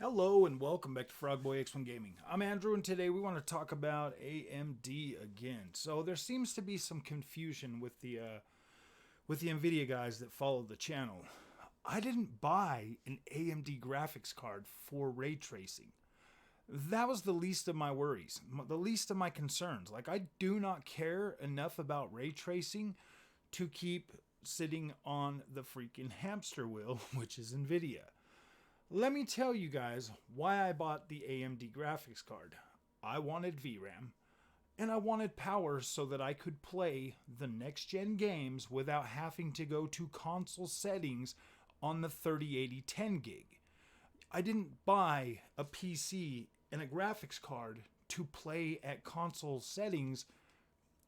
Hello and welcome back to Frogboy X1 Gaming. I'm Andrew and today we want to talk about AMD again. So there seems to be some confusion with the Nvidia guys that follow the channel. I didn't buy an AMD graphics card for ray tracing. That was the least of my worries, the least of my concerns. Like, I do not care enough about ray tracing to keep sitting on the freaking hamster wheel, which is Nvidia. Let me tell you guys why I bought the AMD graphics card. I wanted VRAM, and I wanted power so that I could play the next-gen games without having to go to console settings on the 3080 10 gig. I didn't buy a PC and a graphics card to play at console settings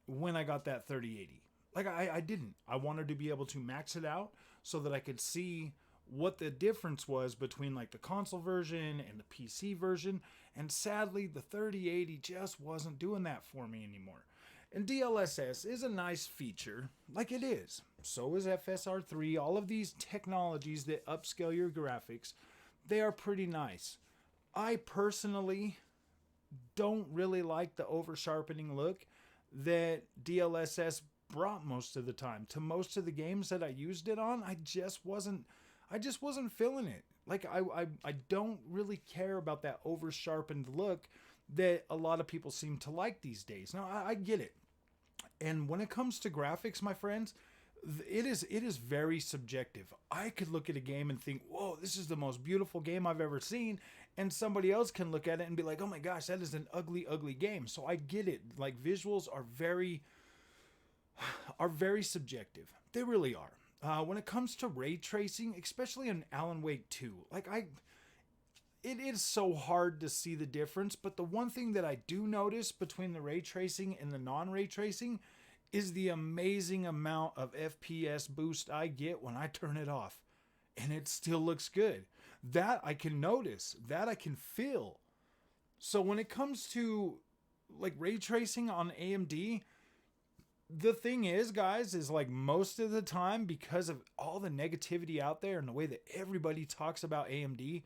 when I got that 3080. Like, I didn't. I wanted to be able to max it out so that I could see what the difference was between like the console version and the PC version, and sadly the 3080 just wasn't doing that for me anymore. And DLSS is a nice feature, like it is. So is FSR3, all of these technologies that upscale your graphics, they are pretty nice. I personally don't really like the over sharpening look that DLSS brought most of the time. To most of the games that I used it on, I just wasn't feeling it. Like, I don't really care about that over sharpened look that a lot of people seem to like these days. Now, I get it. And when it comes to graphics, my friends, it is very subjective. I could look at a game and think, whoa, this is the most beautiful game I've ever seen. And somebody else can look at it and be like, oh my gosh, that is an ugly, ugly game. So I get it. Like, visuals are very subjective. They really are. When it comes to ray tracing, especially in Alan Wake 2, it is so hard to see the difference. But the one thing that I do notice between the ray tracing and the non-ray tracing is the amazing amount of FPS boost I get when I turn it off, and it still looks good. That I can notice, that I can feel. So when it comes to like ray tracing on AMD, the thing is, guys, is like most of the time, because of all the negativity out there and the way that everybody talks about AMD,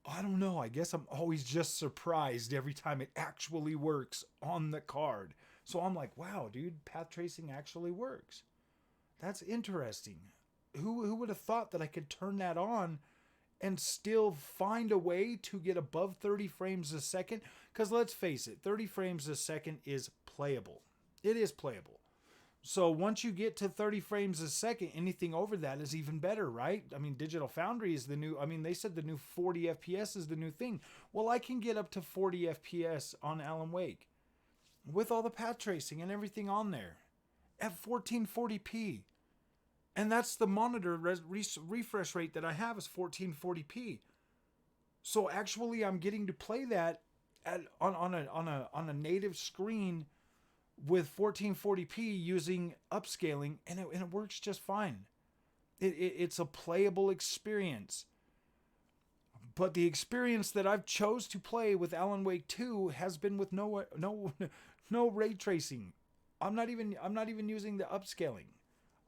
I don't know. I guess I'm always just surprised every time it actually works on the card. So I'm like, wow, dude, path tracing actually works. That's interesting. Who would have thought that I could turn that on and still find a way to get above 30 frames a second? Because let's face it, 30 frames a second is playable. It is playable. So once you get to 30 frames a second, anything over that is even better, right? I mean, Digital Foundry is the new, they said the new 40 FPS is the new thing. Well, I can get up to 40 FPS on Alan Wake with all the path tracing and everything on there at 1440p. And that's the monitor refresh rate that I have is 1440p. So actually I'm getting to play that on a native screen with 1440p using upscaling, and it works just fine. It's a playable experience. But the experience that I've chose to play with Alan Wake 2 has been with no ray tracing. I'm not even using the upscaling.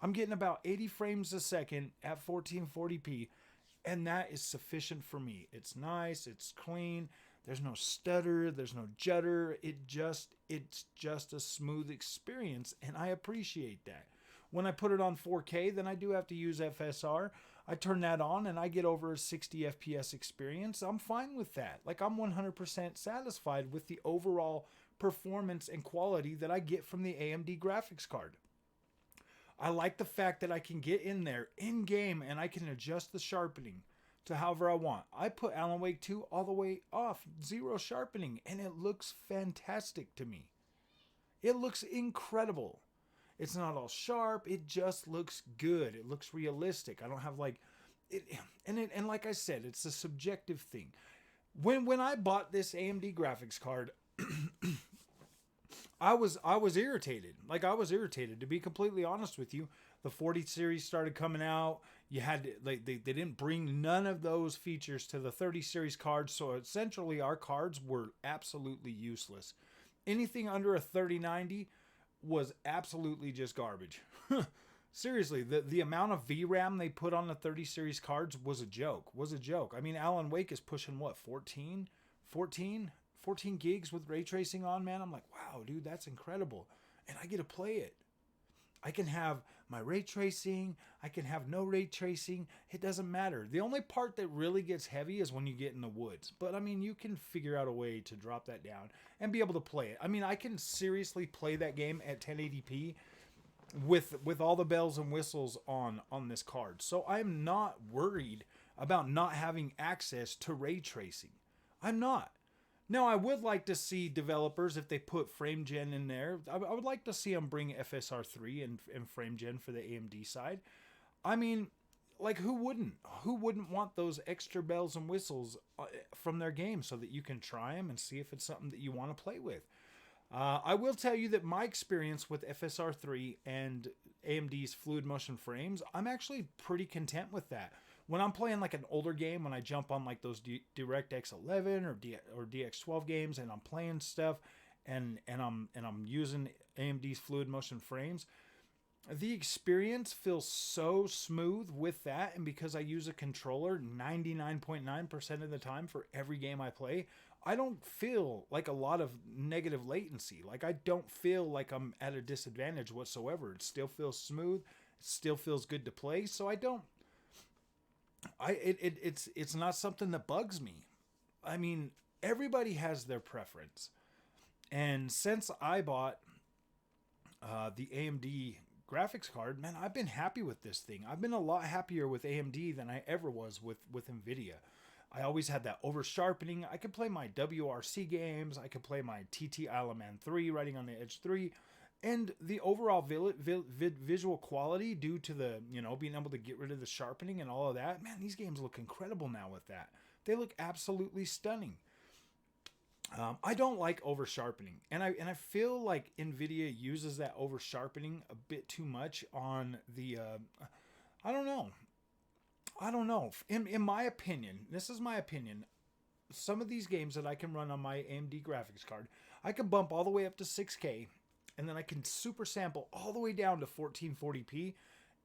I'm getting about 80 frames a second at 1440p, and that is sufficient for me. It's nice, it's clean, there's no stutter, there's no judder. It's just a smooth experience, and I appreciate that. When I put it on 4K, then I do have to use FSR. I turn that on and I get over a 60 FPS experience. I'm fine with that. Like, I'm 100% satisfied with the overall performance and quality that I get from the AMD graphics card. I like the fact that I can get in there in game and I can adjust the sharpening to however I want. I put Alan Wake 2 all the way off, zero sharpening, and it looks fantastic to me. It looks incredible. It's not all sharp, it just looks good. It looks realistic. I don't have like it, and like I said, it's a subjective thing. When I bought this AMD graphics card, I was irritated. Like, I was irritated, to be completely honest with you. The 40 series started coming out. You had like they didn't bring none of those features to the 30 series cards, so essentially our cards were absolutely useless. Anything under a 3090 was absolutely just garbage. Seriously, the amount of VRAM they put on the 30 series cards was a joke. Was a joke. I mean, Alan Wake is pushing what, 14? 14 gigs with ray tracing on, man. I'm like, wow, dude, that's incredible. And I get to play it. I can have my ray tracing. I can have no ray tracing. It doesn't matter. The only part that really gets heavy is when you get in the woods. But I mean, you can figure out a way to drop that down and be able to play it. I mean, I can seriously play that game at 1080p with all the bells and whistles on this card. So I'm not worried about not having access to ray tracing. I'm not. Now, I would like to see developers, if they put frame gen in there, I would like to see them bring FSR3 and frame gen for the AMD side. I mean, like, who wouldn't? Who wouldn't want those extra bells and whistles from their game so that you can try them and see if it's something that you want to play with? I will tell you that my experience with FSR3 and AMD's fluid motion frames, I'm actually pretty content with that. When I'm playing like an older game, when I jump on like those DirectX 11 or DX12 games and I'm playing stuff and I'm using AMD's fluid motion frames, the experience feels so smooth with that. And because I use a controller 99.9% of the time for every game I play, I don't feel like a lot of negative latency. Like, I don't feel like I'm at a disadvantage whatsoever. It still feels smooth. It still feels good to play. So it's not something that bugs me. I mean, everybody has their preference. And since I bought the AMD graphics card, man, I've been happy with this thing. I've been a lot happier with AMD than I ever was with Nvidia. I always had that over sharpening. I could play my WRC games. I could play my TT Isle of Man 3 riding on the Edge 3. And the overall visual quality due to the, being able to get rid of the sharpening and all of that, man, these games look incredible now with that. They look absolutely stunning. I don't like over sharpening. And I feel like Nvidia uses that over sharpening a bit too much on the, I don't know. In my opinion, this is my opinion, some of these games that I can run on my AMD graphics card, I can bump all the way up to 6K, and then I can super sample all the way down to 1440p,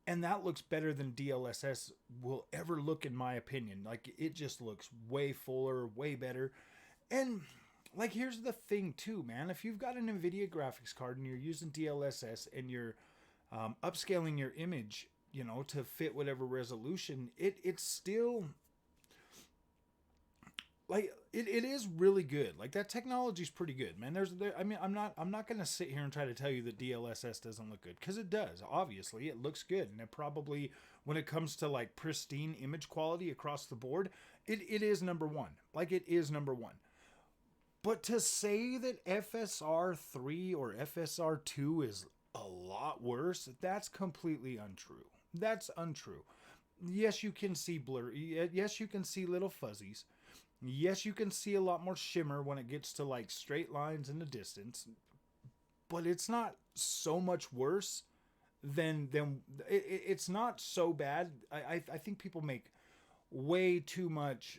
and that looks better than DLSS will ever look, in my opinion. Like, it just looks way fuller, way better. And like, here's the thing too, man. If you've got an Nvidia graphics card and you're using DLSS and you're upscaling your image, to fit whatever resolution, it's still like, it is really good. Like, that technology is pretty good, man. I'm not going to sit here and try to tell you that DLSS doesn't look good, because it does. Obviously, it looks good. And it probably, when it comes to like pristine image quality across the board, it is number one. Like, it is number one. But to say that FSR3 or FSR2 is a lot worse, that's completely untrue. That's untrue. Yes, you can see blur. Yes, you can see little fuzzies. Yes, you can see a lot more shimmer when it gets to like straight lines in the distance. But it's not so much worse than it's not so bad. I think people make way too much.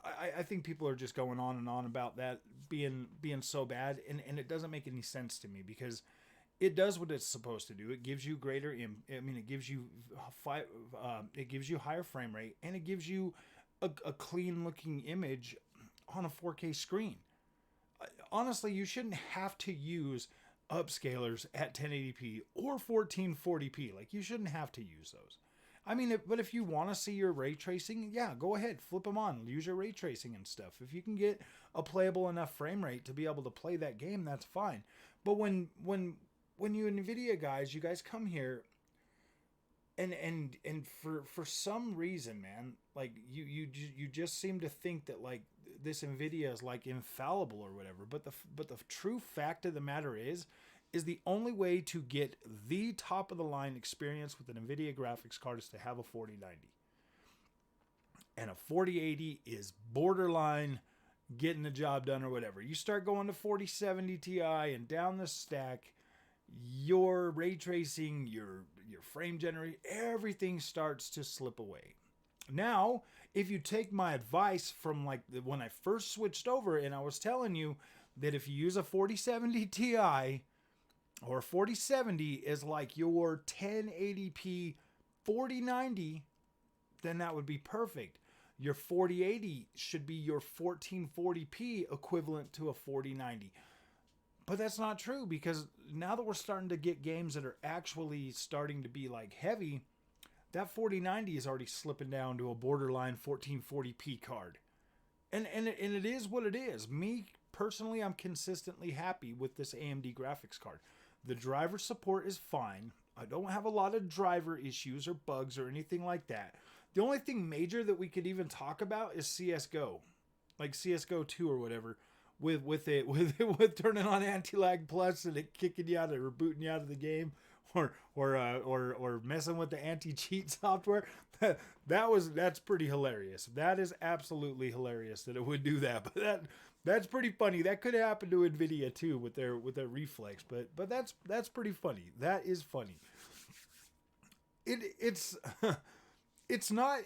I think people are just going on and on about that being so bad, and it doesn't make any sense to me, because it does what it's supposed to do. It gives you greater. It gives you higher frame rate, and it gives you a clean looking image on a 4K screen. Honestly, you shouldn't have to use upscalers at 1080p or 1440p. Like, you shouldn't have to use those. I mean, but if you want to see your ray tracing, yeah, go ahead, flip them on, use your ray tracing and stuff. If you can get a playable enough frame rate to be able to play that game, that's fine. But when you Nvidia guys, you guys come here and for some reason, man, like you just seem to think that like this Nvidia is like infallible or whatever. But the true fact of the matter is the only way to get the top of the line experience with an Nvidia graphics card is to have a 4090. And a 4080 is borderline getting the job done or whatever. You start going to 4070 Ti and down the stack, your ray tracing, your frame generator, everything starts to slip away. Now, if you take my advice from like when I first switched over, and I was telling you that if you use a 4070 Ti or 4070 is like your 1080p 4090, then that would be perfect. Your 4080 should be your 1440p equivalent to a 4090. But that's not true, because now that we're starting to get games that are actually starting to be like heavy, that 4090 is already slipping down to a borderline 1440p card. And it is what it is. Me personally, I'm consistently happy with this AMD graphics card. The driver support is fine. I don't have a lot of driver issues or bugs or anything like that. The only thing major that we could even talk about is CS:GO, like CS:GO 2 or whatever, with turning on anti-lag plus and it kicking you out or booting you out of the game, or messing with the anti-cheat software. That's pretty hilarious. That is absolutely hilarious that it would do that. But that's pretty funny. That could happen to Nvidia too with their reflex. But that's pretty funny. That is funny. It's it's not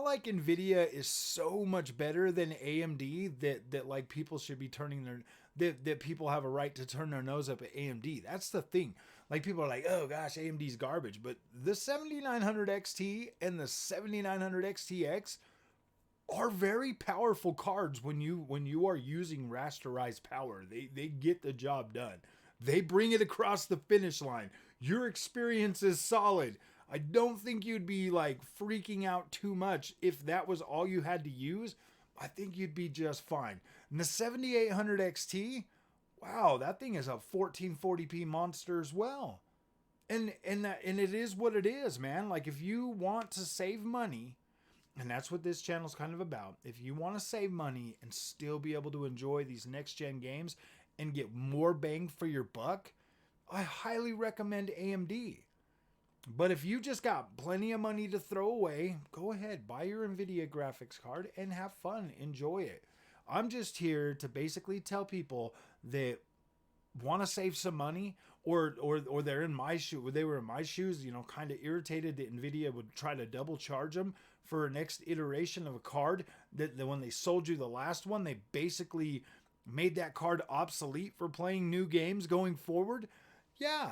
like Nvidia is so much better than AMD that like people should be turning that people have a right to turn their nose up at AMD. That's the thing. Like, people are like, oh gosh, AMD's garbage, but the 7900 XT and the 7900 XTX are very powerful cards when you are using rasterized power. They get the job done. They bring it across the finish line. Your experience is solid. I don't think you'd be like freaking out too much if that was all you had to use. I think you'd be just fine. And the 7800 XT, wow, that thing is a 1440p monster as well. And it is what it is, man. Like, if you want to save money, and that's what this channel's kind of about. If you want to save money and still be able to enjoy these next gen games and get more bang for your buck, I highly recommend AMD. But if you just got plenty of money to throw away, go ahead, buy your Nvidia graphics card and have fun, enjoy it. I'm just here to basically tell people that want to save some money, or they're in my shoe. They were in my shoes, kind of irritated that Nvidia would try to double charge them for a next iteration of a card. That when they sold you the last one, they basically made that card obsolete for playing new games going forward. Yeah.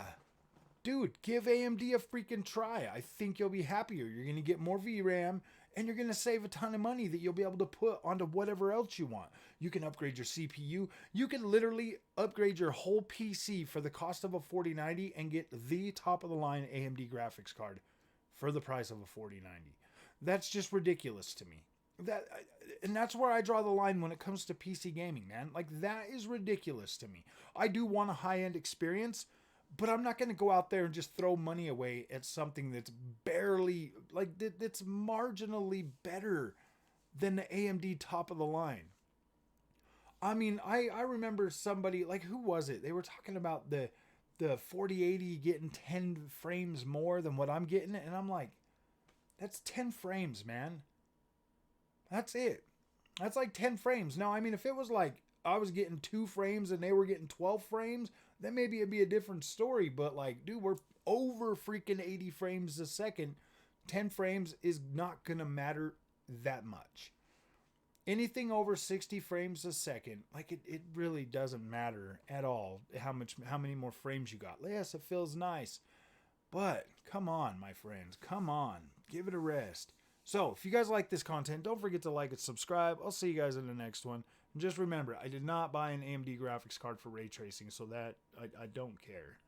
Dude, give AMD a freaking try. I think you'll be happier. You're going to get more VRAM, and you're going to save a ton of money that you'll be able to put onto whatever else you want. You can upgrade your CPU. You can literally upgrade your whole PC for the cost of a 4090 and get the top-of-the-line AMD graphics card for the price of a 4090. That's just ridiculous to me. And that's where I draw the line when it comes to PC gaming, man. Like, that is ridiculous to me. I do want a high-end experience, but I'm not going to go out there and just throw money away at something that's barely, like, that's marginally better than the AMD top of the line. I mean, I remember somebody, like, who was it? They were talking about the 4080 getting 10 frames more than what I'm getting. And I'm like, that's 10 frames, man. That's it. That's like 10 frames. Now, I mean, if it was like I was getting 2 frames and they were getting 12 frames, then maybe it'd be a different story. But like, dude, we're over freaking 80 frames a second. 10 frames is not going to matter that much. Anything over 60 frames a second, like, it really doesn't matter at all how many more frames you got. Yes, it feels nice. But come on, my friends. Come on. Give it a rest. So, if you guys like this content, don't forget to like and subscribe. I'll see you guys in the next one. And just remember, I did not buy an AMD graphics card for ray tracing, so that I don't care.